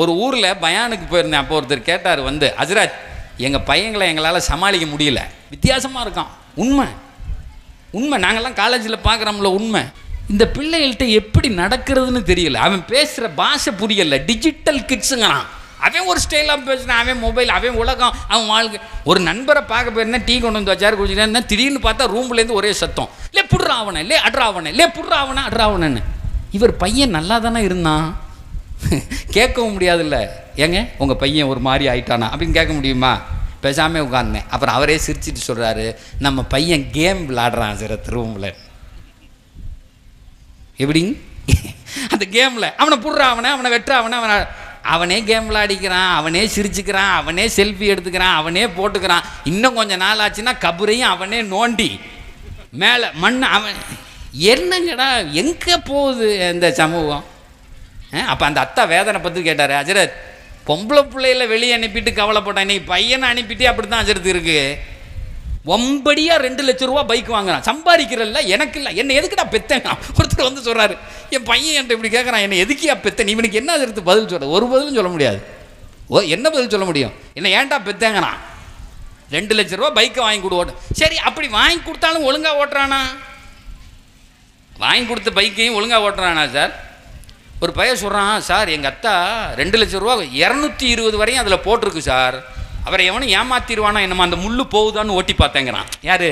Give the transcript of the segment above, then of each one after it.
ஒரு ஊரில் பயானுக்கு போயிருந்தேன். அப்போ ஒருத்தர் கேட்டார் வந்து, ஹஜ்ரத் எங்கள் பையங்களை எங்களால் சமாளிக்க முடியல, வித்தியாசமாக இருக்கான். உண்மை உண்மை, நாங்கள்லாம் காலேஜில் பார்க்குறோம்ல, உண்மை. இந்த பிள்ளைகள்கிட்ட எப்படி நடக்கிறதுன்னு தெரியல. அவன் பேசுகிற பாஷை புரியல. டிஜிட்டல் கிட்ஸுங்கிறான். அவன் ஒரு ஸ்டைலாக பேசுகிறான். அவன் மொபைல், அவன் உலகம், அவன் வாழ்க்கை. ஒரு நண்பரை பார்க்க போயிருந்தேன், டீ கொண்டு வந்து வச்சாரு, குடிச்சிட்டேன். திடீர்னு பார்த்தா ரூம்லேருந்து ஒரே சத்தம், லே புட்றா அவனை, லே அட்ரா அவனை, லே புட்றா அவனை, அட்ரா அவனன்னு. இவர் பையன் நல்லா தானே இருந்தான், கேட்கவும் முடியாதுல்ல. ஏங்க உங்கள் பையன் ஒரு மாதிரி ஆயிட்டானா அப்படின்னு கேட்க முடியுமா? பேசாமல் உட்காந்தேன். அப்புறம் அவரே சிரிச்சிட்டு சொல்கிறாரு, நம்ம பையன் கேம் விளாடுறான் சார் ரூமில். எப்படி அந்த கேமில் அவனை புடுறா அவனை, அவனை வெட்டுறா அவனை, அவனே கேம் விளையாடிக்கிறான், அவனே சிரிச்சுக்கிறான், அவனே செல்ஃபி எடுத்துக்கிறான், அவனே போட்டுக்கிறான். இன்னும் கொஞ்சம் நாள் ஆச்சுன்னா கபரையும் அவனே நோண்டி மேலே மண். அவன் என்னங்கடா எங்கே போகுது இந்த சமூகம்? அப்போ அந்த அத்தா வேதனை பற்றி கேட்டார். ஹஜ்ரத் பொம்பளை பிள்ளையில வெளியே அனுப்பிட்டு கவலைப்பட்டான், இன்னைக்கு பையனை அனுப்பிட்டே அப்படி தான் ஹஜ்ரத் இருக்கு. ஒம்படியாக 2 லட்ச ரூபா பைக் வாங்குறான், சம்பாதிக்கிறல்ல, எனக்கு இல்லை, என்னை எதுக்குடா பெத்தேன்? ஒருத்தர் வந்து சொல்கிறாரு, என் பையன் என்கிட்ட இப்படி கேட்குறான், என்னை எதுக்கியா பெத்தேன்? இவனுக்கு என்ன ஹஜ்ரத் பதில் சொல்ற? ஒரு பதிலும் சொல்ல முடியாது. என்ன பதில் சொல்ல முடியும்? என்ன ஏன்டா பெத்தேங்கிறான். 2 லட்ச ரூபா பைக்கை வாங்கி கொடு ஓட்ட. சரி, அப்படி வாங்கி கொடுத்தாலும் ஒழுங்காக ஓட்டுறானா? வாங்கி கொடுத்த பைக்கையும் ஒழுங்காக ஓட்டுறானா சார்? ஒரு பையன் சொல்கிறான், சார் எங்கள் அத்தா 2 லட்ச ரூபா 220 வரையும் அதில் போட்டிருக்கு சார், அவரை எவனும் ஏமாத்திடுவானா என்னமா, அந்த முள்ளு போகுதான்னு ஓட்டி பார்த்தேங்கிறான். யார்?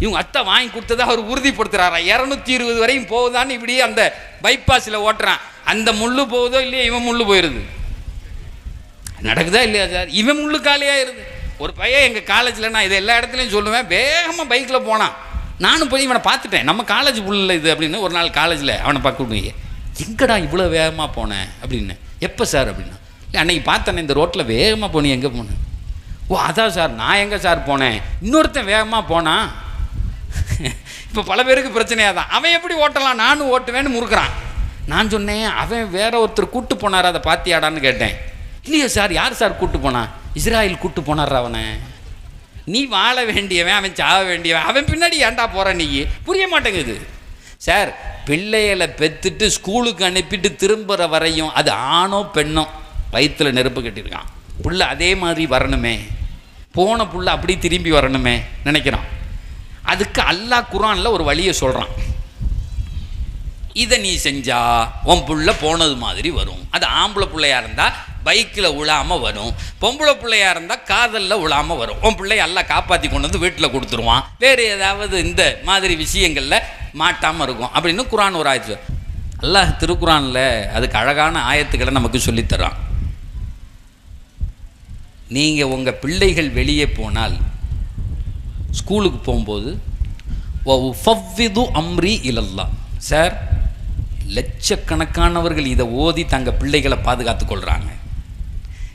இவங்க அத்தா வாங்கி கொடுத்ததை அவர் உறுதிப்படுத்துகிறாரா, 220 வரையும் போகுதான்னு. இப்படி அந்த பைபாஸில் ஓட்டுறான், அந்த முள்ளு போகுதோ இல்லையா, இவன் முள்ளு போயிடுது. நடக்குதா இல்லையா சார்? இவன் முள்ளு காலியாகிருது. ஒரு பையன் எங்கள் காலேஜில், நான் இதை எல்லா இடத்துலையும் சொல்லுவேன், வேகமாக பைக்கில் போனான். நானும் போய் இவனை பார்த்துட்டேன், நம்ம காலேஜ் புள்ள இது அப்படின்னு. ஒரு நாள் காலேஜில் அவனை பார்க்க, எங்கடா இவ்வளோ வேகமாக போனேன் அப்படின்னு. எப்போ சார் அப்படின்னா, இல்லை அன்னைக்கு பார்த்தேன் இந்த ரோட்டில் வேகமாக போனேன், எங்கே போனேன்? ஓ அதான் சார், நான் எங்கே சார் போனேன், இன்னொருத்தன் வேகமாக போனான். இப்போ பல பேருக்கு பிரச்சனையாக தான், அவன் எப்படி ஓட்டலாம், நானும் ஓட்டுவேன்னு முறுக்கிறான். நான் சொன்னேன், அவன் வேற ஒருத்தர் கூட்டு போனார், அதை பார்த்தியாடான்னு கேட்டேன். இல்லையா சார், யார் சார் கூட்டு போனான்? இஸ்ராயல் கூட்டு போனார் அவனை. நீ வாழ வேண்டியவன், அவன் சாக வேண்டியவன், அவன் பின்னாடி ஏன்டா போகிற நீ? புரிய மாட்டேங்குது சார். பிள்ளைகளை பெற்றுட்டு ஸ்கூலுக்கு அனுப்பிட்டு திரும்புகிற வரையும் அது ஆணோ பெண்ணோ வயிற்றில் நெருப்பு கட்டியிருக்கான். புள்ள அதே மாதிரி வரணுமே, போன புள்ள அப்படி திரும்பி வரணுமே நினைக்கிறான். அதுக்கு அல்லாஹ் குர்ஆனில் ஒரு வழியை சொல்கிறான், இதை நீ செஞ்சா உன் புள்ள போனது மாதிரி வரும். அது ஆம்பளை பிள்ளையாக இருந்தால் பைக்கில் உழாமல் வரும், பொம்பளை பிள்ளையாக இருந்தால் காதலில் உழாமல் வரும். உன் பிள்ளைய எல்லாம் காப்பாற்றி கொண்டு வந்து வீட்டில் கொடுத்துருவான், வேறு ஏதாவது இந்த மாதிரி விஷயங்களில் மாட்டாமல் இருக்கும் அப்படின்னு குர்ஆன் ஒரு ஆயத்து. அல்லாஹ் திருக்குர்ஆனில் அதுக்கு அழகான ஆயத்துக்களை நமக்கு சொல்லித்தரான். நீங்கள் உங்கள் பிள்ளைகள் வெளியே போனால், ஸ்கூலுக்கு போகும்போது ஃபவ்விது அம்ரி இலல்லாஹ். சார் லட்சக்கணக்கானவர்கள் இதை ஓதி தங்கள் பிள்ளைகளை பாதுகாத்து கொள்கிறாங்க.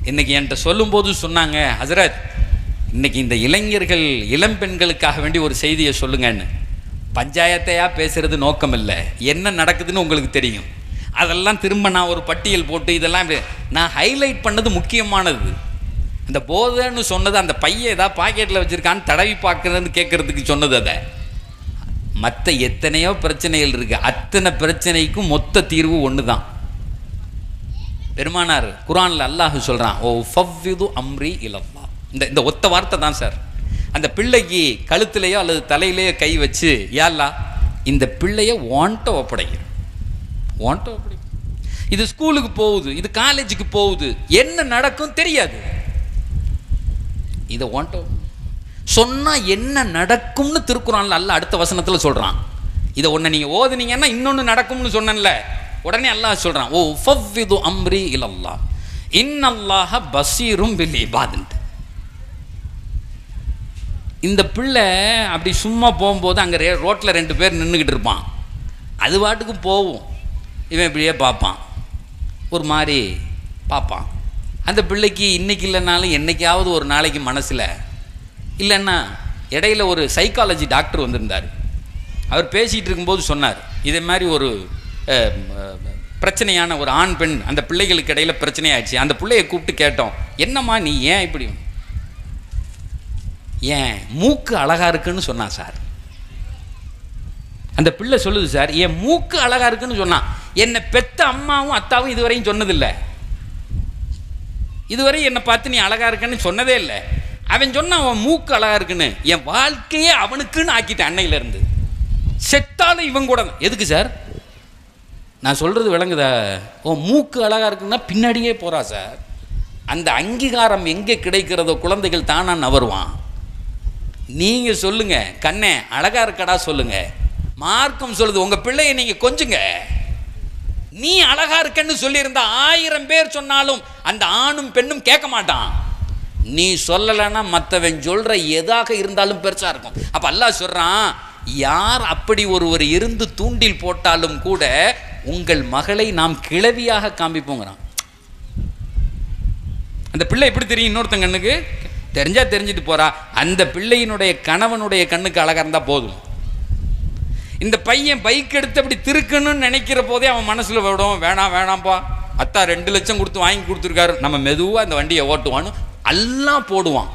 இன்றைக்கி என்கிட்ட சொல்லும்போது சொன்னாங்க, ஹஜ்ரத் இன்றைக்கி இந்த இளைஞர்கள் இளம்பெண்களுக்காக வேண்டி ஒரு செய்தியை சொல்லுங்கன்னு. பஞ்சாயத்தையாக பேசுகிறது நோக்கம் இல்லை, என்ன நடக்குதுன்னு உங்களுக்கு தெரியும். அதெல்லாம் திரும்ப நான் ஒரு பட்டியல் போட்டு இதெல்லாம் நான் ஹைலைட் பண்ணது முக்கியமானது. அந்த போதைன்னு சொன்னது, அந்த பையன் ஏதாவது பாக்கெட்டில் வச்சுருக்கான்னு தடவி பார்க்குறதுன்னு கேட்குறதுக்கு சொன்னது. அதை மற்ற எத்தனையோ பிரச்சனைகள் இருக்குது, அத்தனை பிரச்சனைக்கும் மொத்த தீர்வு ஒன்று தான். பெருமானார் குர்ஆனில் அல்லாஹ் சொல்கிறான், ஓ ஃபவ்விது அம்ரி இலல்லாஹ். இந்த ஒத்த வார்த்தை தான் சார். அந்த பிள்ளைக்கு கழுத்துலையோ அல்லது தலையிலையோ கை வச்சு, யா அல்லாஹ் இந்த பிள்ளைய ஓன்ட்ட ஒப்படைக்கிறேன். இது ஸ்கூலுக்கு போகுது, இது காலேஜுக்கு போகுது, என்ன நடக்கும் தெரியாது. இதை ஓன்ட்ட சொன்னால் என்ன நடக்கும்னு திருக்குர்ஆனில் அல்லாஹ் அடுத்த வசனத்தில் சொல்கிறான். இதை ஒன்று நீங்கள் ஓதுனீங்கன்னா இன்னொன்று நடக்கும்னு சொன்னேன்ல, உடனே அல்லாஹ் சொல்கிறான், ஓ ஃபவ்விது அம்ரி இலல்லாஹ் இன்னல்லாஹ பஸீரும் பில் இபாத். இந்த பிள்ளை அப்படி சும்மா போகும்போது அங்கே ரோட்டில் 2 பேர் நின்றுக்கிட்டு இருப்பான், அது பாட்டுக்கு போகும், இவன் இப்படியே பார்ப்பான், ஒரு மாதிரி பார்ப்பான். அந்த பிள்ளைக்கு இன்றைக்கி இல்லைனாலும் என்றைக்காவது ஒரு நாளைக்கு மனசில் இல்லைன்னா, இடையில ஒரு சைக்காலஜி டாக்டர் வந்திருந்தார். அவர் பேசிகிட்டு இருக்கும்போது சொன்னார், இதே மாதிரி ஒரு பிரச்சனையான ஒரு ஆண் பெண் அந்த பிள்ளைகளுக்கு இடையில் பிரச்சனையாச்சு. அந்த பிள்ளையை கூப்பிட்டு கேட்டோம், என்னம்மா நீ ஏன் இப்படி, ஏன் மூக்கு அழகாக இருக்குன்னு சொன்னான் சார். அந்த பிள்ளை சொல்லுது, சார் என் மூக்கு அழகாக இருக்குன்னு சொன்னான், என்னை பெத்த அம்மாவும் அத்தாவும் இதுவரையும் சொன்னதில்லை. இதுவரை என்னை பார்த்து நீ அழகா இருக்கன்னு சொன்னதே இல்லை. அவன் சொன்ன அவன் மூக்கு அழகா இருக்குன்னு என் வாழ்க்கையே அவனுக்குன்னு ஆக்கிட்டேன். அன்னையிலேருந்து செத்தாலும் இவன் கூட தான். எதுக்கு சார் நான் சொல்கிறது விளங்குதா? ஓ மூக்கு அழகா இருக்குன்னா பின்னாடியே போகிறா சார். அந்த அங்கீகாரம் எங்கே கிடைக்கிறதோ குழந்தைகள் தானா நவருவான். நீங்கள் சொல்லுங்க கண்ணே அழகா இருக்கடா சொல்லுங்க. மார்க்கம் சொல்லுது உங்கள் பிள்ளையை நீங்கள் கொஞ்சுங்க. நீ அழகா இருக்கன்னு சொல்லியிருந்தா 1000 பேர் சொன்னாலும் அந்த ஆணும் பெண்ணும் கேட்க மாட்டான். நீ சொல்லலைன்னா மற்றவன் சொல்ற எதாக இருந்தாலும் பெருசா இருக்கும். அப்ப அல்லாஹ் சொல்றான், யார் அப்படி ஒருவர் இருந்து தூண்டில் போட்டாலும் கூட உங்கள் மகளை நாம் கிழவியாக காண்பிப்போங்கிறான். அந்த பிள்ளை எப்படி தெரியும் இன்னொருத்தன் கண்ணுக்கு? தெரிஞ்சா தெரிஞ்சுட்டு போறா. அந்த பிள்ளையினுடைய கணவனுடைய கண்ணுக்கு அழகா இருந்தா போதும். இந்த பையன் பைக் எடுத்து அப்படி திருக்கணும்னு நினைக்கிற போதே அவன் மனசுல விடும், வேணாம் வேணாம்ப்பா, அத்தா 2 லட்சம் கொடுத்து வாங்கி கொடுத்துருக்காரு, நம்ம மெதுவாக அந்த வண்டியை ஓட்டுவான்னு எல்லாம் போடுவான்.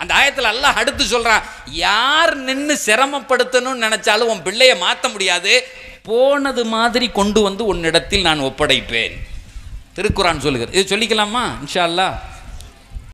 அந்த ஆயத்தில் அல்லாஹ் அடுத்து சொல்றான், யார் நின்று சிரமப்படுத்தணும்னு நினைச்சாலும் உன் பிள்ளைய மாற்ற முடியாது, போனது மாதிரி கொண்டு வந்து உன்னிடத்தில் நான் ஒப்படைப்பேன். திருக்குரான் சொல்லுகிறது. இது சொல்லிக்கலாமா இன்ஷா அல்லாஹ்?